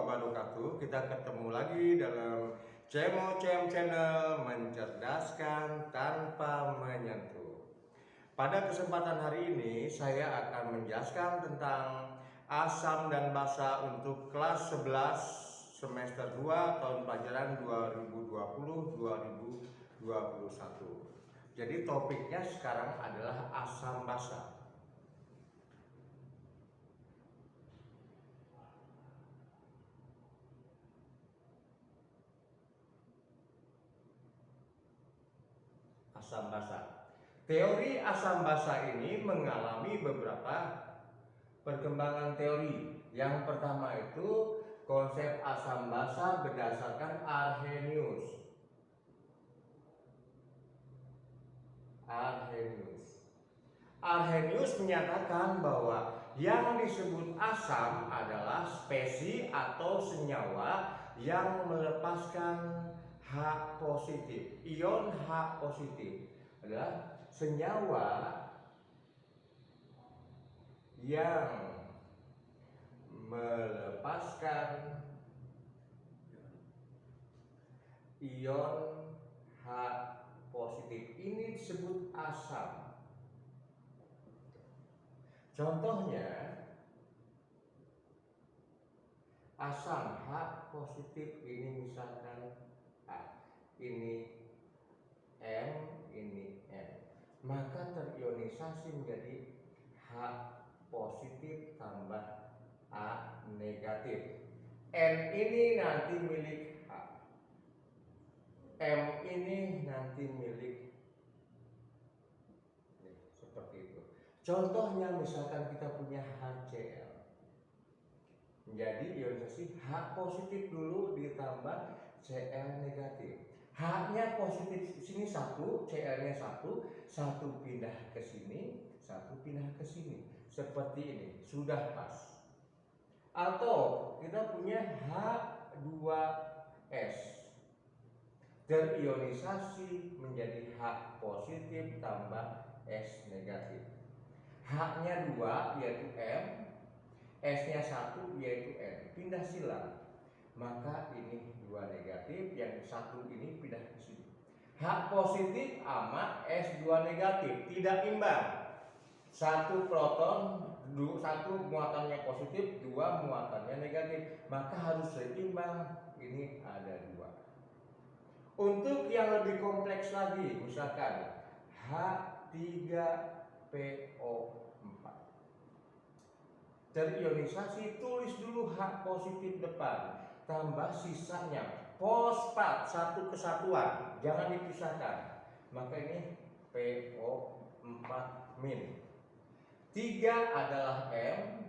wabarakatuh. Kita ketemu lagi dalam CMOCM Channel, mencerdaskan tanpa menyentuh. Pada kesempatan hari ini saya akan menjelaskan tentang asam dan basa untuk kelas 11 semester 2 tahun pelajaran 2020-2021. Jadi topiknya sekarang adalah asam basa. Asam basa. Teori asam basa ini mengalami beberapa perkembangan teori. Yang pertama itu konsep asam basa berdasarkan Arrhenius. Arrhenius menyatakan bahwa yang disebut asam adalah spesies atau senyawa yang melepaskan H positif. Ion H positif adalah senyawa yang melepaskan ion H positif. Ini disebut asam. Contohnya asam H positif ini misalkan A, ini M, ini N, maka terionisasi menjadi H positif tambah A negatif. N ini nanti milik A, M ini nanti milik seperti itu. Contohnya misalkan kita punya HCl, menjadi ionisasi H positif dulu ditambah Cl negatif. H-nya positif sini satu, Cl-nya satu pindah ke sini, satu pindah ke sini. Seperti ini, sudah pas. Atau kita punya H2S, terionisasi menjadi H positif tambah S negatif. H-nya 2 yaitu M, S-nya 1 yaitu N. Pindah silang. Maka ini 2 negatif, yang satu ini pindah ke sini. H positif sama S2 negatif tidak imbang. Satu proton, satu muatannya positif, 2 muatannya negatif. Maka harus seimbang. Ini ada 2. Untuk yang lebih kompleks lagi, misalkan H3PO4 terionisasi, tulis dulu H positif depan, tambah sisanya fosfat, satu kesatuan, jangan dipisahkan. Maka ini PO4 min. 3 adalah M,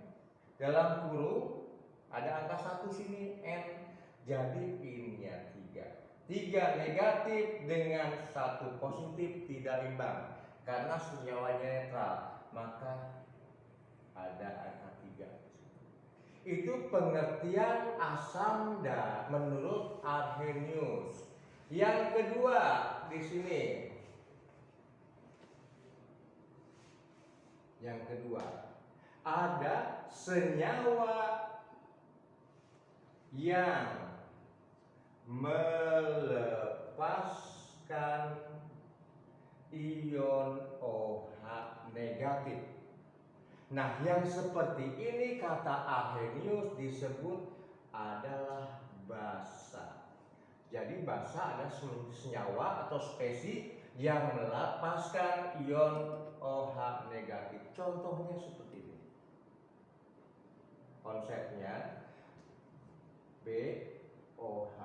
dalam kurung ada angka 1 sini N, jadi ininya 3. 3 negatif dengan 1 positif tidak imbang karena senyawanya netral, maka ada angka 3. Itu pengertian asam menurut Arrhenius. Yang kedua di sini, yang kedua ada senyawa yang melepaskan ion OH negatif. Nah, yang seperti ini kata Arrhenius disebut adalah basa. Jadi basa adalah senyawa atau spesies yang melepaskan ion OH negatif. Contohnya seperti ini. Konsepnya BOH.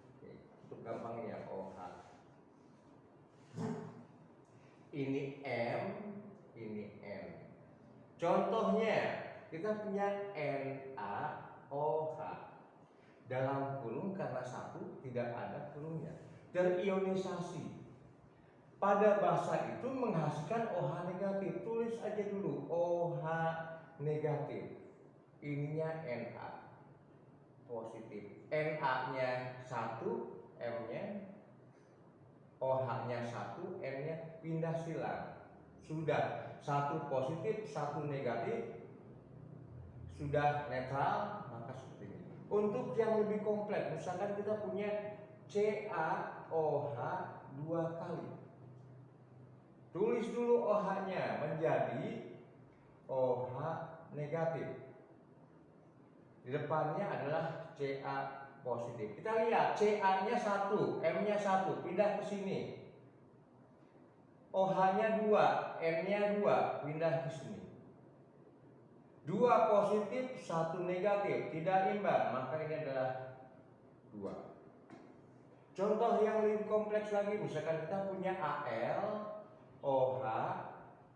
Oke, untuk gampangnya OH. Ini M, ini N. Contohnya kita punya NaOH. Dalam kurung karena 1 tidak ada kurungnya, terionisasi. Pada basa itu menghasilkan OH negatif. Tulis aja dulu OH negatif. Ininya Na positif. Na-nya 1, M-nya, OH-nya 1, N-nya pindah silang. Sudah 1 positif, 1 negatif, sudah netral, maka seperti Untuk yang lebih kompleks, misalkan kita punya CaOH 2 kali. Tulis dulu OH-nya menjadi OH negatif. Di depannya adalah Ca positif. Kita lihat Ca-nya 1, M-nya 1, pindah ke sini. OH-nya 2, N-nya 2, pindah ke sini. 2 positif, 1 negatif, tidak imbang, maka ini adalah 2. Contoh yang lebih kompleks lagi, misalkan kita punya Al, OH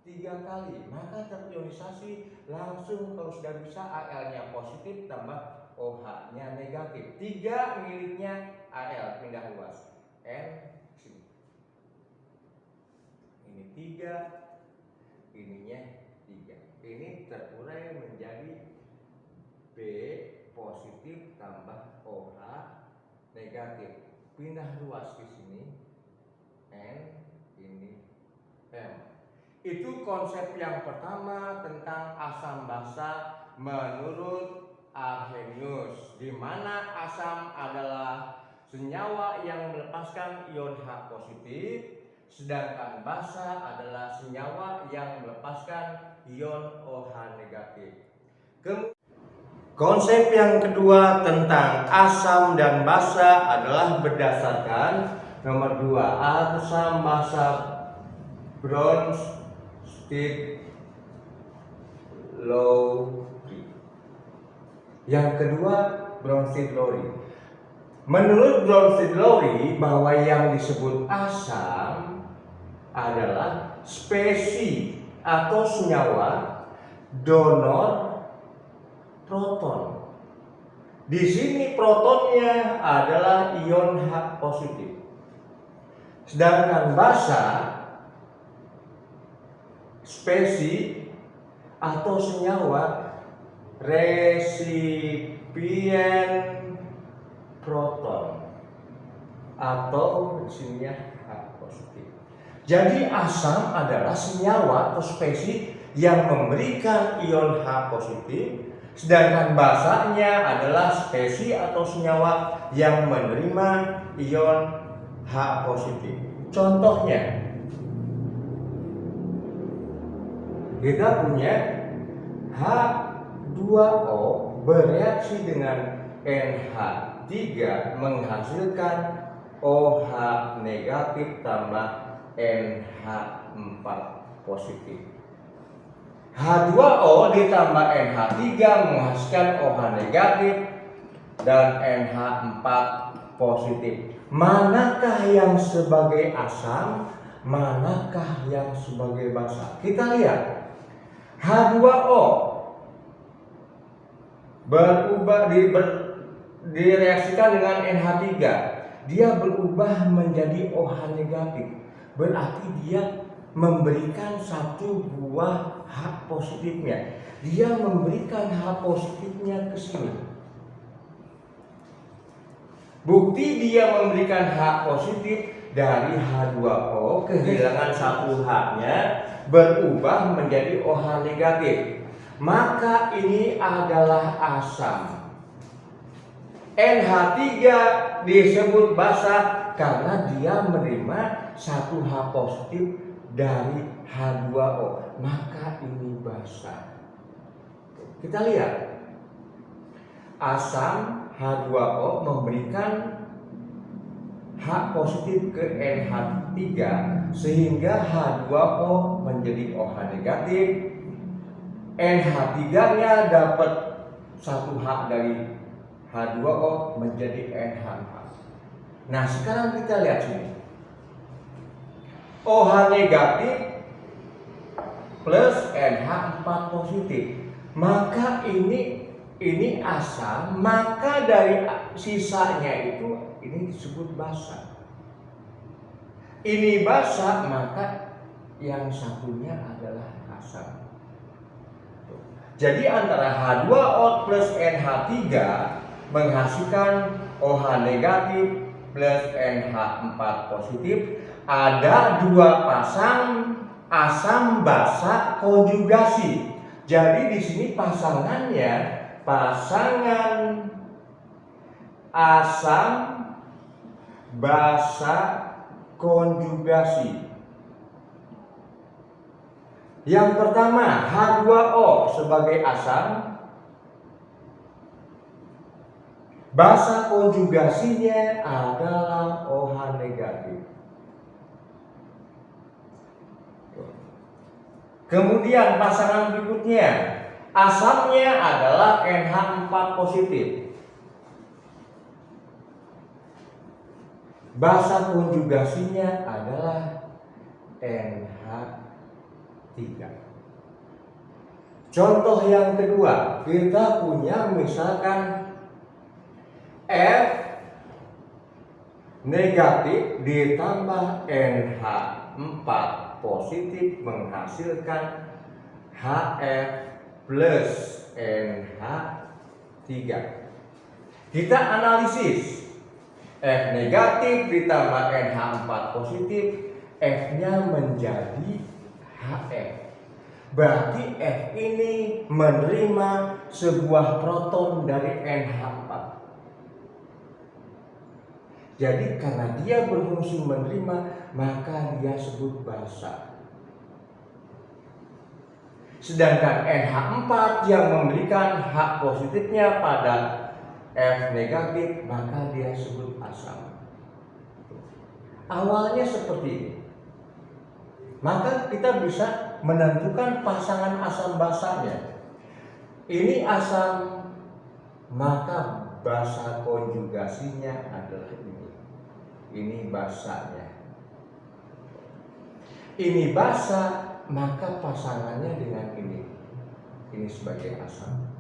3 kali, maka terionisasi langsung kalau sudah bisa Al-nya positif tambah OH-nya negatif. 3 miliknya Al, pindah luas. N sini. Ini 3, ininya 3. Ini terurai menjadi B positif tambah OH negatif. Pindah luas di sini. N, ini M. Itu konsep yang pertama tentang asam basa menurut Arrhenius, di mana asam adalah senyawa yang melepaskan ion H positif, sedangkan basa adalah senyawa yang melepaskan ion OH negatif. Konsep yang kedua tentang asam dan basa adalah berdasarkan nomor 2, asam basa Bronsted-Lowry. Yang kedua, Bronsted-Lowry. Menurut Bronsted-Lowry bahwa yang disebut asam adalah spesies atau senyawa donor proton. Di sini protonnya adalah ion H positif. Sedangkan basa spesies atau senyawa resipien proton atau di sininya H positif. Jadi asam adalah senyawa atau spesies yang memberikan ion H positif, sedangkan basanya adalah spesies atau senyawa yang menerima ion H positif. Contohnya, kita punya H2O bereaksi dengan NH3 menghasilkan OH negatif tambah NH4 positif. H2O ditambah NH3 menghasilkan OH negatif dan NH4 positif. Manakah yang sebagai asam, manakah yang sebagai basa? Kita lihat. H2O direaksikan dengan NH3. Dia berubah menjadi OH negatif. Berarti dia memberikan satu buah H positifnya. Dia memberikan H positifnya ke sini. Bukti dia memberikan H positif, dari H2O kehilangan satu H-nya berubah menjadi OH negatif. Maka ini adalah asam. NH3 disebut basa karena dia menerima satu H positif dari H2O. Maka ini basa. Kita lihat. Asam H2O memberikan H positif ke NH3 sehingga H2O menjadi OH negatif. NH3-nya dapat satu H dari H2O menjadi NH4. Nah, sekarang kita lihat sini. OH negatif plus NH4 positif. Maka ini asam, maka dari sisanya itu ini disebut basa. Ini basa, maka yang satunya adalah asam. Jadi antara H2O plus NH3 menghasilkan OH negatif plus NH4 positif. Ada dua pasang asam basa konjugasi. Jadi di sini pasangannya pasangan asam basa konjugasi. Yang pertama H2O sebagai asam, basa konjugasinya adalah OH negatif. Kemudian pasangan berikutnya, asamnya adalah NH4 positif. Basa konjugasinya adalah NH3. Contoh yang kedua, kita punya misalkan F negatif ditambah NH4 positif menghasilkan HF plus NH3. Kita analisis F negatif ditambah NH4 positif, F-nya menjadi HF. Berarti F ini menerima sebuah proton dari NH4. Jadi karena dia berfungsi menerima, maka dia sebut basa. Sedangkan NH4 yang memberikan H positifnya pada F negatif, maka dia sebut asam. Awalnya seperti ini. Maka kita bisa menentukan pasangan asam basanya. Ini asam, maka basa konjugasinya adalah ini. Ini basanya. Ini basa, maka pasangannya dengan ini. Ini sebagai asam.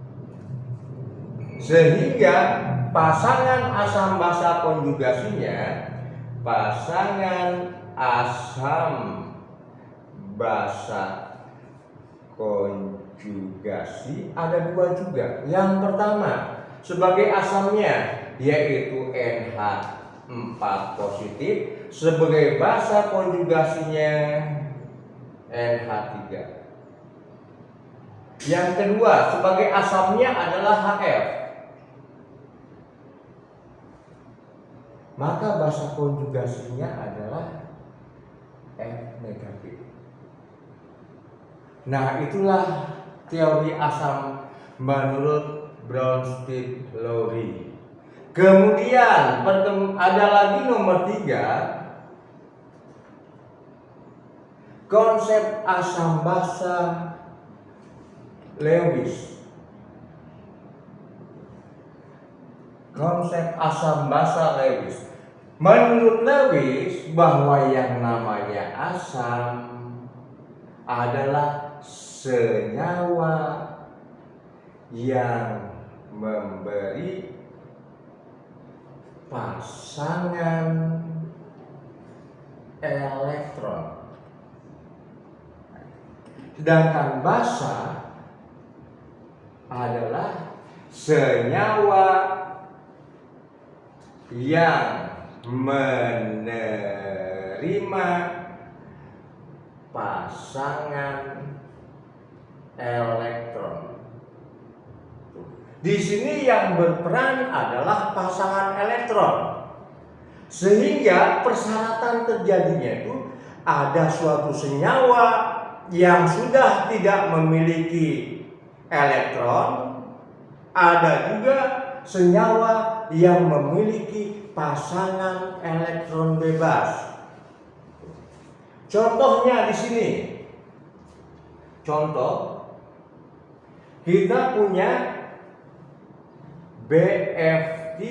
Sehingga pasangan asam basa konjugasinya, pasangan asam basa konjugasi ada dua juga. Yang pertama sebagai asamnya yaitu NH4 positif, sebagai basa konjugasinya NH3. Yang kedua sebagai asamnya adalah HF, maka basa konjugasinya adalah F negatif. Nah, itulah teori asam menurut Bronsted-Lowry. Kemudian ada lagi nomor 3, konsep asam basa Lewis. Konsep asam basa Lewis. Menurut Lewis bahwa yang namanya asam adalah senyawa yang memberi pasangan elektron. Sedangkan basa adalah senyawa yang menerima pasangan elektron. Di sini yang berperan adalah pasangan elektron. Sehingga persyaratan terjadinya itu ada suatu senyawa yang sudah tidak memiliki elektron, ada juga senyawa yang memiliki pasangan elektron bebas. Contohnya di sini. Contoh, kita punya BF3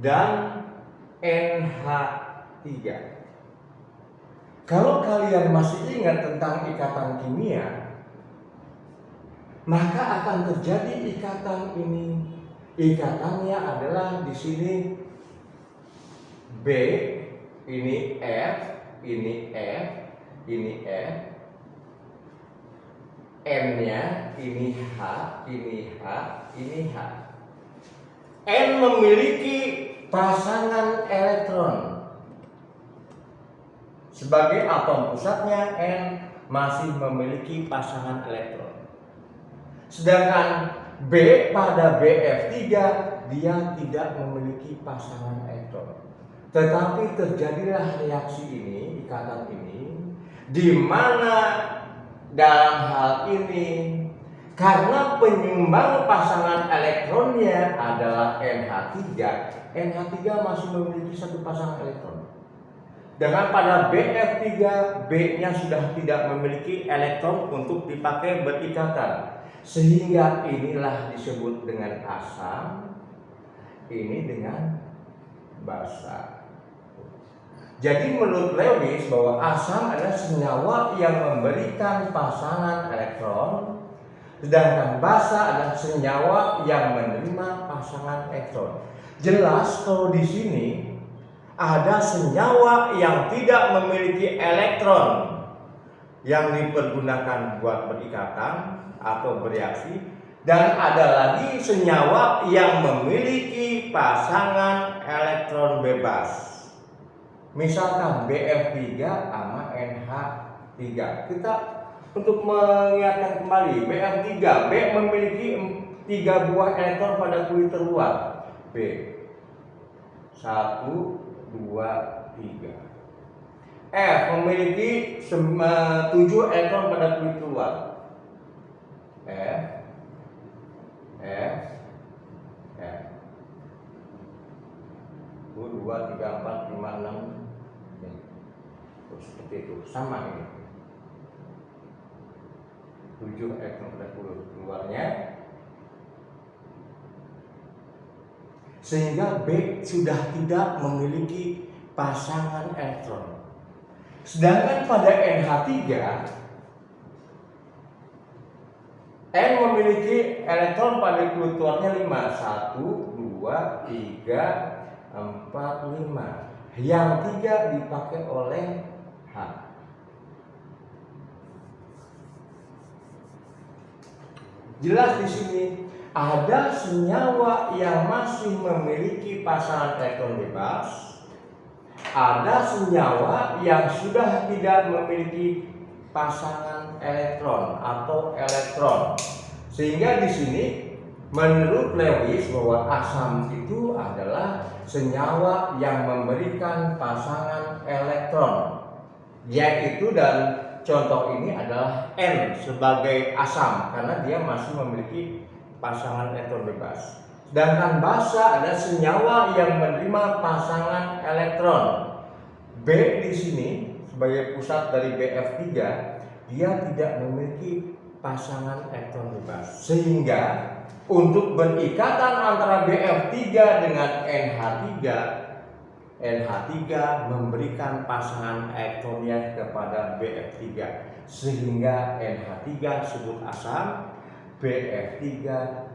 dan NH3. Kalau kalian masih ingat tentang ikatan kimia, maka akan terjadi ikatan ini. Ikatannya adalah di sini B, ini F, ini F, ini F, N-nya ini H, ini H, ini H. N memiliki pasangan elektron. Sebagai atom pusatnya, N masih memiliki pasangan elektron. Sedangkan B pada BF3 dia tidak memiliki pasangan elektron. Tetapi terjadilah reaksi ini, ikatan ini, di mana dalam hal ini karena penyumbang pasangan elektronnya adalah NH3, NH3 masih memiliki satu pasangan elektron. Dengan pada BF3, B-nya sudah tidak memiliki elektron untuk dipakai berikatan. Sehingga inilah disebut dengan asam, ini dengan basa. Jadi menurut Lewis bahwa asam adalah senyawa yang memberikan pasangan elektron, sedangkan basa adalah senyawa yang menerima pasangan elektron. Jelas kalau di sini ada senyawa yang tidak memiliki elektron yang dipergunakan buat berikatan atau bereaksi, dan ada lagi senyawa yang memiliki pasangan elektron bebas. Misalkan BF3 sama NH3. Kita untuk mengingatkan kembali, BF3, B memiliki 3 buah elektron pada kulit terluar. B 1, 2, 3. F memiliki 7 elektron pada kulit luar. F 1, 2, 3, 4, 5, 6. Seperti itu, sama ini. 7 elektron pada kulit luarnya. Sehingga B sudah tidak memiliki pasangan elektron. Sedangkan pada NH3, N memiliki elektron pada kulit luarnya 5. 1, 2, 3, 4, 5. Yang 3 dipakai oleh H. Jelas di sini ada senyawa yang masih memiliki pasangan elektron bebas, ada senyawa yang sudah tidak memiliki pasangan elektron atau elektron. Sehingga di sini menurut Lewis bahwa asam itu adalah senyawa yang memberikan pasangan elektron, yaitu, dan contoh ini adalah N sebagai asam karena dia masih memiliki pasangan elektron bebas. Sedangkan basa adalah senyawa yang menerima pasangan elektron. B di sini sebagai pusat dari BF3, dia tidak memiliki pasangan elektron bebas. Sehingga untuk berikatan antara BF3 dengan NH3, NH3 memberikan pasangan elektronnya kepada BF3, sehingga NH3 disebut asam, BF3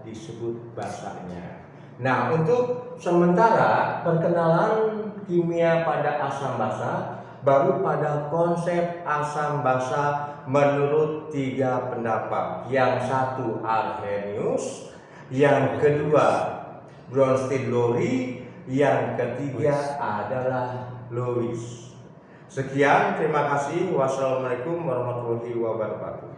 disebut basanya. Nah, untuk sementara perkenalan kimia pada asam basa, baru pada konsep asam basa menurut 3 pendapat. Yang satu Arrhenius, yang kedua Bronsted-Lowry, yang ketiga adalah Lewis. Sekian, terima kasih. Wassalamualaikum warahmatullahi wabarakatuh.